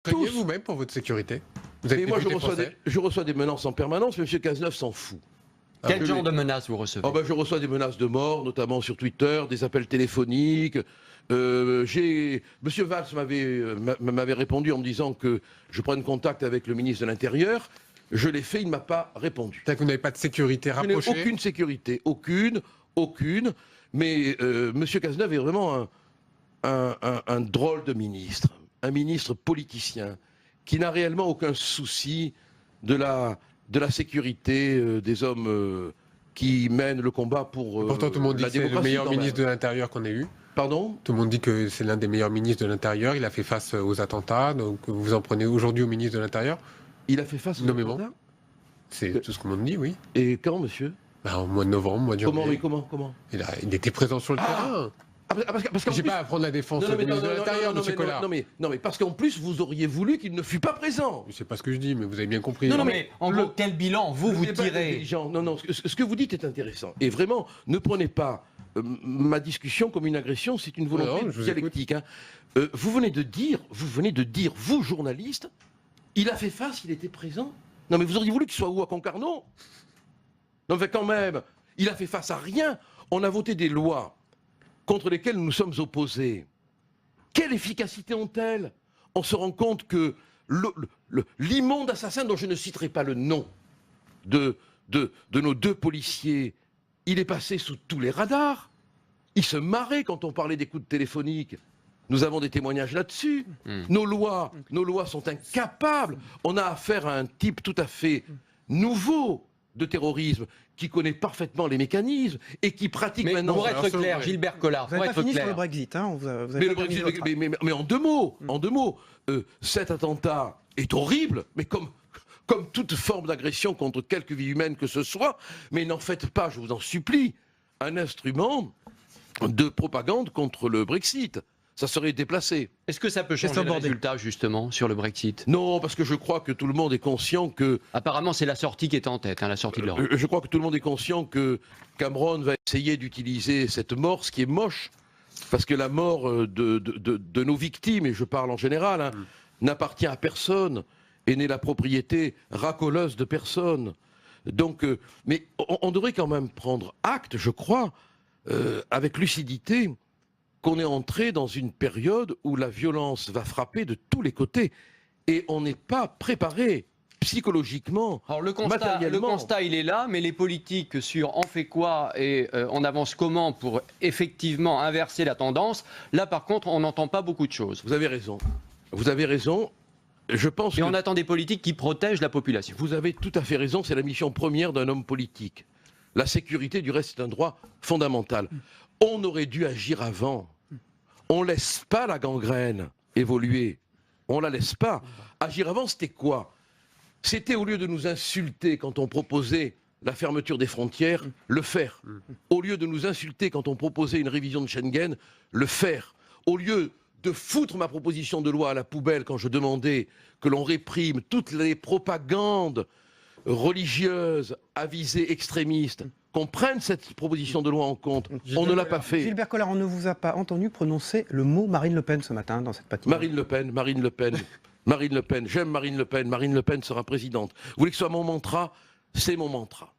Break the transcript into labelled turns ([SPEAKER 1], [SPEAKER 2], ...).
[SPEAKER 1] Craignez vous-même pour votre sécurité? Vous êtes
[SPEAKER 2] Et moi,
[SPEAKER 1] député
[SPEAKER 2] je reçois des menaces en permanence, mais M. Cazeneuve s'en fout.
[SPEAKER 3] Quel genre de menaces vous recevez?
[SPEAKER 2] Je reçois des menaces de mort, notamment sur Twitter, des appels téléphoniques. Monsieur Valls m'avait répondu en me disant que je prenne contact avec le ministre de l'Intérieur. Je l'ai fait, il ne m'a pas répondu.
[SPEAKER 1] C'est-à-dire que vous n'avez pas de sécurité rapprochée?
[SPEAKER 2] Je n'ai aucune sécurité, aucune. Mais Monsieur Cazeneuve est vraiment un drôle de ministre, un ministre politicien qui n'a réellement aucun souci de la sécurité des hommes qui mènent le combat pour
[SPEAKER 1] pourtant, tout le monde dit
[SPEAKER 2] la
[SPEAKER 1] que c'est
[SPEAKER 2] démocratie.
[SPEAKER 1] le meilleur ministre de l'Intérieur qu'on ait eu.
[SPEAKER 2] Pardon?
[SPEAKER 1] Tout le monde dit que c'est l'un des meilleurs ministres de l'Intérieur. Il a fait face aux attentats. Donc vous en prenez aujourd'hui au ministre de l'Intérieur?
[SPEAKER 2] Il a fait face aux
[SPEAKER 1] nommément.
[SPEAKER 2] attentats?
[SPEAKER 1] C'est tout ce qu'on me dit, oui.
[SPEAKER 2] Et quand, monsieur?
[SPEAKER 1] Au mois de novembre, mois de janvier.
[SPEAKER 2] Comment
[SPEAKER 1] Il était présent sur le terrain.
[SPEAKER 2] Parce qu'en
[SPEAKER 1] J'ai
[SPEAKER 2] plus...
[SPEAKER 1] pas à prendre la défense du ministre de l'Intérieur, M. Collard.
[SPEAKER 2] Non, mais parce qu'en plus, vous auriez voulu qu'il ne fût pas présent.
[SPEAKER 1] C'est pas ce que je dis, mais vous avez bien compris.
[SPEAKER 3] Non, mais en gros, quel bilan vous tirez?
[SPEAKER 2] Non, ce que vous dites est intéressant. Et vraiment, ne prenez pas ma discussion comme une agression, c'est une volonté dialectique. Hein. Vous venez de dire, vous, journaliste, il a fait face, il était présent. Non, mais vous auriez voulu qu'il soit où, à Concarneau? Non, mais quand même, il a fait face à rien. On a voté des lois contre lesquelles nous sommes opposés. Quelle efficacité ont-elles? On se rend compte que l'immonde assassin, dont je ne citerai pas le nom, de nos deux policiers, il est passé sous tous les radars. Il se marrait quand on parlait d'écoute téléphonique. Nous avons des témoignages là-dessus. Nos lois sont incapables. On a affaire à un type tout à fait nouveau de terrorisme qui connaît parfaitement les mécanismes et qui pratique maintenant...
[SPEAKER 3] Pour être clair, Gilbert Collard,
[SPEAKER 4] vous n'avez pas fini sur le Brexit, hein,
[SPEAKER 2] mais en deux mots, cet attentat est horrible, mais comme toute forme d'agression contre quelque vie humaine que ce soit, mais n'en faites pas, je vous en supplie, un instrument de propagande contre le Brexit. Ça serait déplacé.
[SPEAKER 3] Est-ce que ça peut changer le résultat, justement, sur le Brexit?
[SPEAKER 2] Non, parce que je crois que tout le monde est conscient que...
[SPEAKER 3] Apparemment, c'est la sortie qui est en tête, la sortie de l'Europe.
[SPEAKER 2] Je crois que tout le monde est conscient que Cameron va essayer d'utiliser cette mort, ce qui est moche, parce que la mort de nos victimes, et je parle en général, n'appartient à personne et n'est la propriété racoleuse de personne. Donc, mais on devrait quand même prendre acte, je crois, avec lucidité, qu'on est entré dans une période où la violence va frapper de tous les côtés. Et on n'est pas préparé psychologiquement,
[SPEAKER 3] alors le
[SPEAKER 2] matériellement.
[SPEAKER 3] constat, il est là, mais les politiques sur on fait quoi et on avance comment pour effectivement inverser la tendance, là par contre, on n'entend pas beaucoup de choses.
[SPEAKER 2] Vous avez raison. Vous avez raison. Je pense
[SPEAKER 3] et on attend des politiques qui protègent la population.
[SPEAKER 2] Vous avez tout à fait raison, c'est la mission première d'un homme politique. La sécurité, du reste, est un droit fondamental. On aurait dû agir avant. On ne laisse pas la gangrène évoluer. On ne la laisse pas. Agir avant, c'était quoi? C'était, au lieu de nous insulter quand on proposait la fermeture des frontières, le faire. Au lieu de nous insulter quand on proposait une révision de Schengen, le faire. Au lieu de foutre ma proposition de loi à la poubelle quand je demandais que l'on réprime toutes les propagandes religieuses, avisées, extrémistes, qu'on prenne cette proposition de loi en compte. On ne l'a pas fait.
[SPEAKER 4] Gilbert Collard, on ne vous a pas entendu prononcer le mot Marine Le Pen ce matin dans cette matinée.
[SPEAKER 2] Marine Le Pen. J'aime Marine Le Pen. Marine Le Pen sera présidente. Vous voulez que ce soit mon mantra? C'est mon mantra.